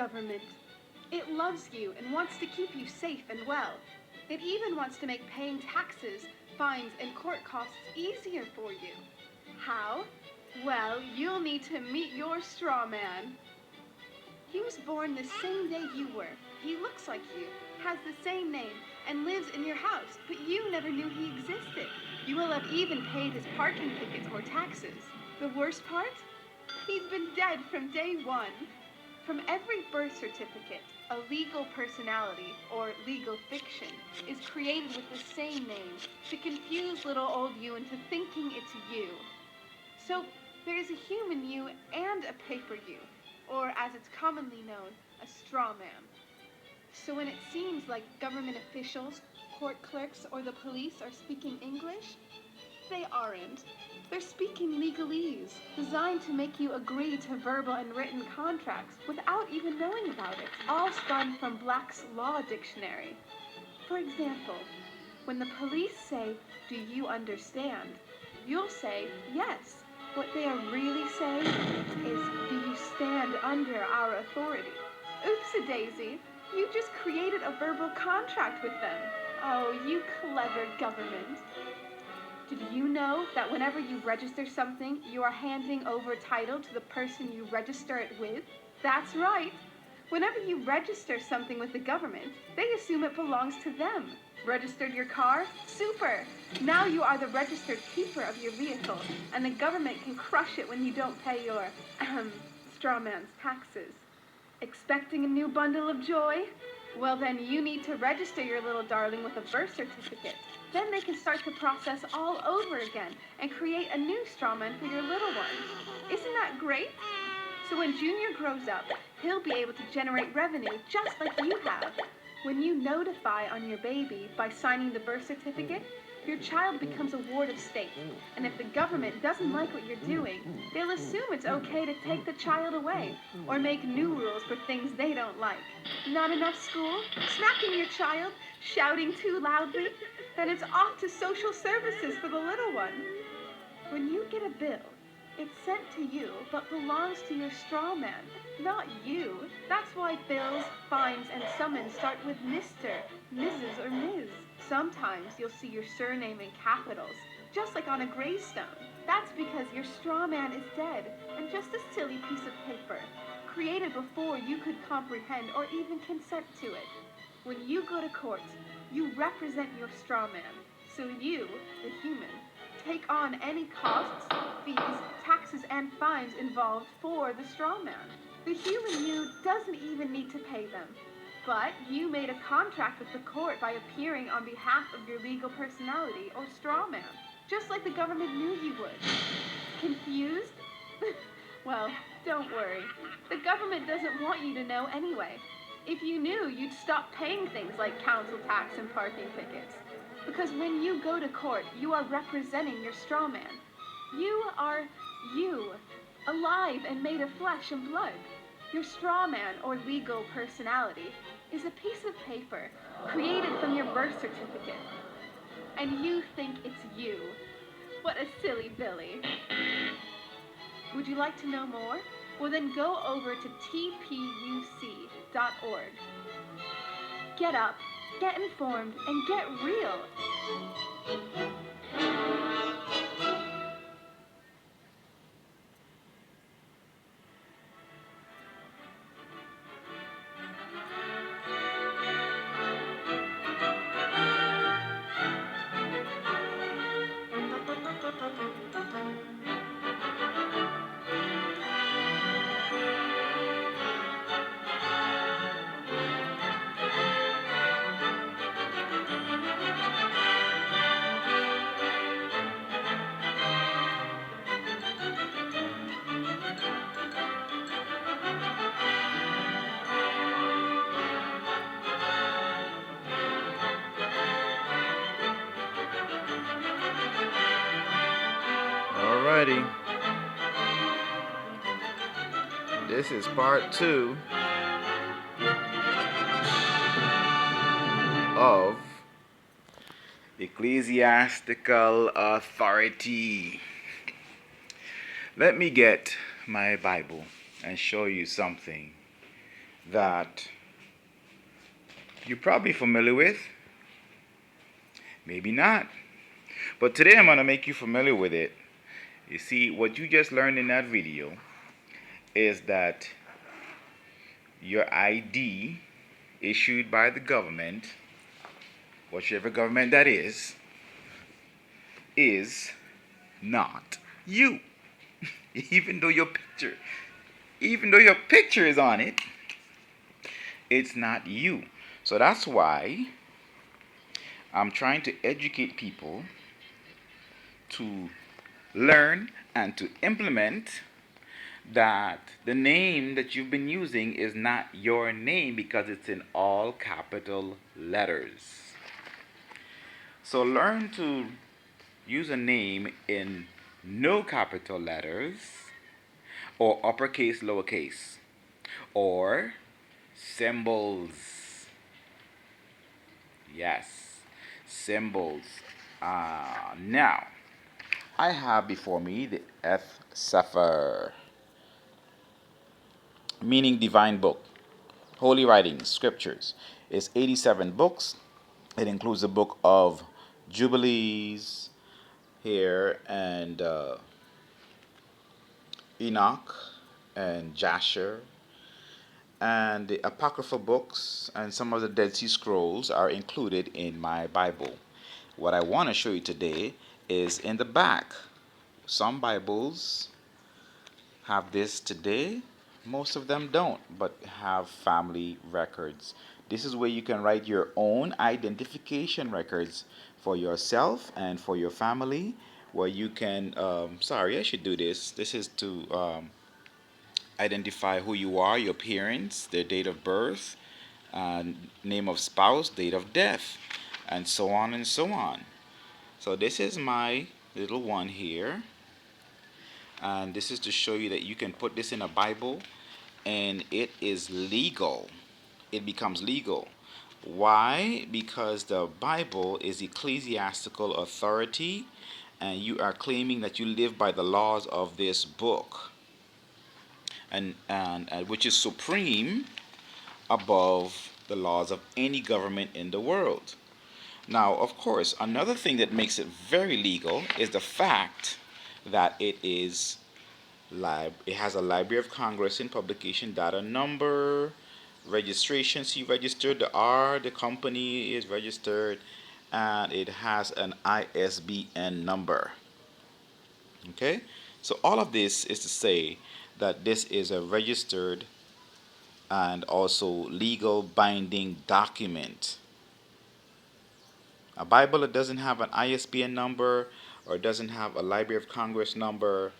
government. It loves you and wants to keep you safe and well. It even wants to make paying taxes, fines, and court costs easier for you. How? Well, you'll need to meet your strawman. He was born the same day you were. He looks like you, has the same name, and lives in your house, but you never knew he existed. You will have even paid his parking tickets or taxes. The worst part? He's been dead from day one. From every birth certificate, a legal personality, or legal fiction, is created with the same name to confuse little old you into thinking it's you. So, there is a human you and a paper you, or as it's commonly known, a straw man. So when it seems like government officials, court clerks, or the police are speaking English, they aren't. They're speaking legalese, designed to make you agree to verbal and written contracts without even knowing about it, all spun from Black's Law Dictionary. For example, when the police say, "Do you understand?" you'll say, "Yes." What they are really saying is, "Do you stand under our authority?" Oops-a-daisy, you just created a verbal contract with them. Oh, you clever government. Did you know that whenever you register something, you are handing over title to the person you register it with? That's right. Whenever you register something with the government, they assume it belongs to them. Registered your car? Super! Now you are the registered keeper of your vehicle, and the government can crush it when you don't pay your, strawman's taxes. Expecting a new bundle of joy? Well then you need to register your little darling with a birth certificate. Then they can start the process all over again and create a new strawman for your little one. Isn't that great? So when Junior grows up, he'll be able to generate revenue just like you have. When you notify on your baby by signing the birth certificate, your child becomes a ward of state. And if the government doesn't like what you're doing, they'll assume it's okay to take the child away or make new rules for things they don't like. Not enough school? Smacking your child? Shouting too loudly? Then it's off to social services for the little one. When you get a bill, it's sent to you, but belongs to your straw man, not you. That's why bills, fines, and summons start with Mr., Mrs., or Ms. Sometimes you'll see your surname in capitals, just like on a gravestone. That's because your straw man is dead, and just a silly piece of paper, created before you could comprehend or even consent to it. When you go to court, you represent your straw man, so you, the human, take on any costs, fees, taxes, and fines involved for the straw man. The human you doesn't even need to pay them. But you made a contract with the court by appearing on behalf of your legal personality or straw man, just like the government knew you would. Confused? Well, don't worry. The government doesn't want you to know anyway. If you knew, you'd stop paying things like council tax and parking tickets. Because when you go to court, you are representing your straw man. You are you, alive and made of flesh and blood. Your straw man, or legal personality, is a piece of paper created from your birth certificate. And you think it's you. What a silly Billy. Would you like to know more? Well then go over to tpuc.org. Get up, get informed, and get real. Alrighty. This is part 2 of ecclesiastical authority. Let me get my Bible and show you something that you're probably familiar with, maybe not. But today I'm going to make you familiar with it. You see, what you just learned in that video is that your ID issued by the government, whichever government that is not you. Even though your picture is on it, it's not you. So that's why I'm trying to educate people to learn and to implement that the name that you've been using is not your name because it's in all capital letters. So learn to use a name in no capital letters, or uppercase, lowercase, or symbols. Yes, symbols. Now, I have before me the F Sefer, meaning divine book, holy writings, scriptures. It's 87 books. It includes the book of Jubilees here, and Enoch and Jasher, and the apocryphal books and some of the Dead Sea Scrolls are included in my Bible. What I want to show you today is in the back. Some Bibles have this today. Most of them don't, but have family records. This is where you can write your own identification records for yourself and for your family, where you can, sorry, I should do this. This is to identify who you are, your parents, their date of birth, name of spouse, date of death, and so on and so on. So this is my little one here, and this is to show you that you can put this in a Bible and it is legal. It becomes legal. Why? Because the Bible is ecclesiastical authority, and you are claiming that you live by the laws of this book, and which is supreme above the laws of any government in the world. Now, of course, another thing that makes it very legal is the fact that it has a Library of Congress in publication data number, registration, C registered, the R, the company is registered, and it has an ISBN number. Okay? So all of this is to say that this is a registered and also legal binding document. A Bible that doesn't have an ISBN number or doesn't have a Library of Congress number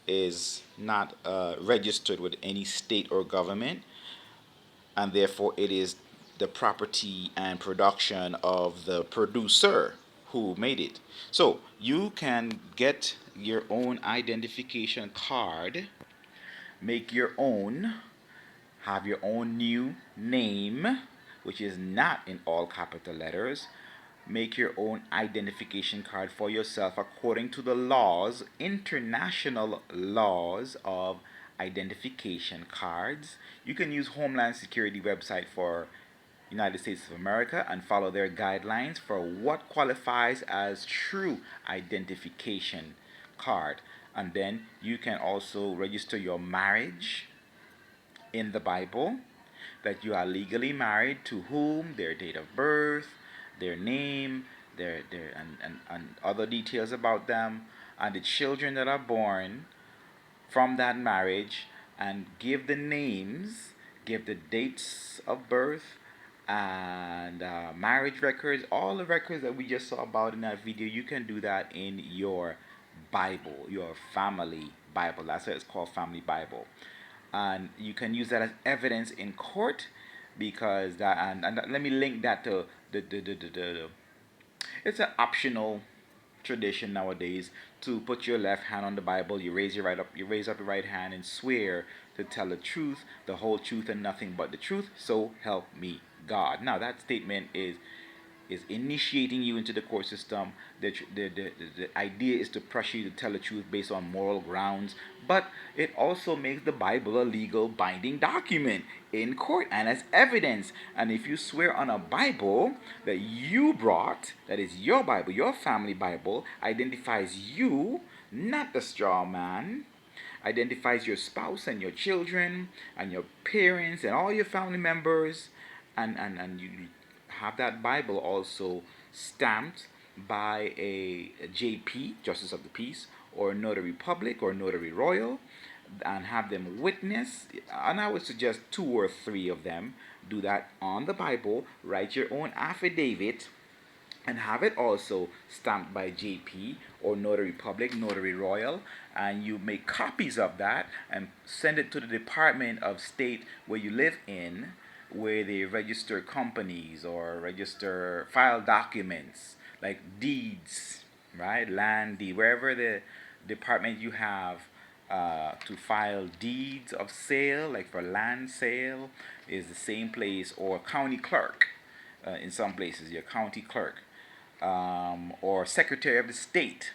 is not registered with any state or government, and therefore it is the property and production of the producer who made it. So you can get your own identification card, make your own, have your own new name, which is not in all capital letters. Make your own identification card for yourself according to the laws, international laws of identification cards. You can use Homeland Security website for United States of America and follow their guidelines for what qualifies as true identification card. And then you can also register your marriage in the Bible, that you are legally married to whom, their date of birth, their name, their and other details about them, and the children that are born from that marriage, and give the names, give the dates of birth, and marriage records, all the records that we just saw about in that video. You can do that in your Bible, your family Bible. That's why it's called Family Bible. And you can use that as evidence in court, because that, and let me link that to the it's an optional tradition nowadays to put your left hand on the Bible. You raise up your right hand and swear to tell the truth, the whole truth, and nothing but the truth. So help me God. Now that statement is is initiating you into the court system. The idea is to pressure you to tell the truth based on moral grounds, but it also makes the Bible a legal binding document in court and as evidence. And if you swear on a Bible that you brought, that is your Bible, your family Bible, identifies you, not the straw man, identifies your spouse and your children and your parents and all your family members, and you have that Bible also stamped by a JP, Justice of the Peace, or Notary Public or Notary Royal, and have them witness. And I would suggest 2 or 3 of them do that on the Bible. Write your own affidavit and have it also stamped by JP or Notary Public, Notary Royal, and you make copies of that and send it to the Department of State where you live in, where they register companies or register file documents like deeds, right? Land deed, wherever the department you have to file deeds of sale, like for land sale, is the same place, or county clerk. In some places, your county clerk, or secretary of the state,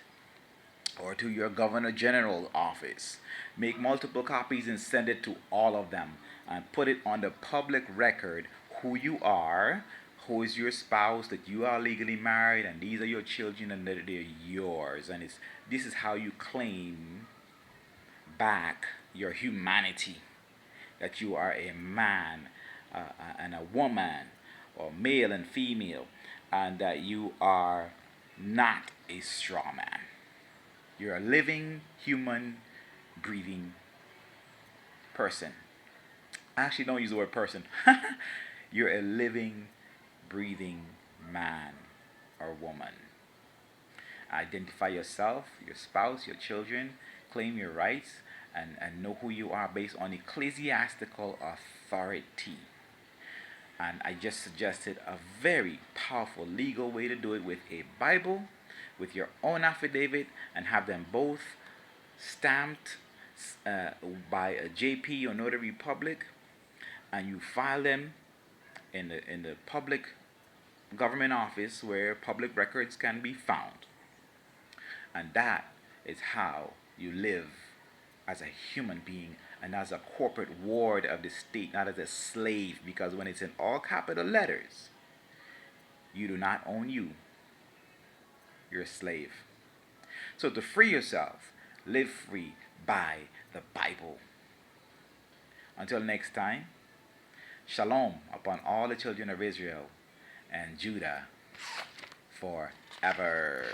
or to your governor general office. Make multiple copies and send it to all of them, and put it on the public record who you are, who is your spouse, that you are legally married, and these are your children, and that they're yours. And this is how you claim back your humanity, that you are a man and a woman, or male and female, and that you are not a straw man. You're a living, human, breathing person. Actually, don't use the word person. You're a living, breathing man or woman. Identify yourself, your spouse, your children, claim your rights, and know who you are based on ecclesiastical authority. And I just suggested a very powerful legal way to do it with a Bible, with your own affidavit, and have them both stamped by a JP or Notary Public, and you file them in the public government office where public records can be found. And that is how you live as a human being and as a corporate ward of the state, not as a slave, because when it's in all capital letters, you do not own you. You're a slave. So to free yourself, live free by the Bible. Until next time, Shalom upon all the children of Israel and Judah forever.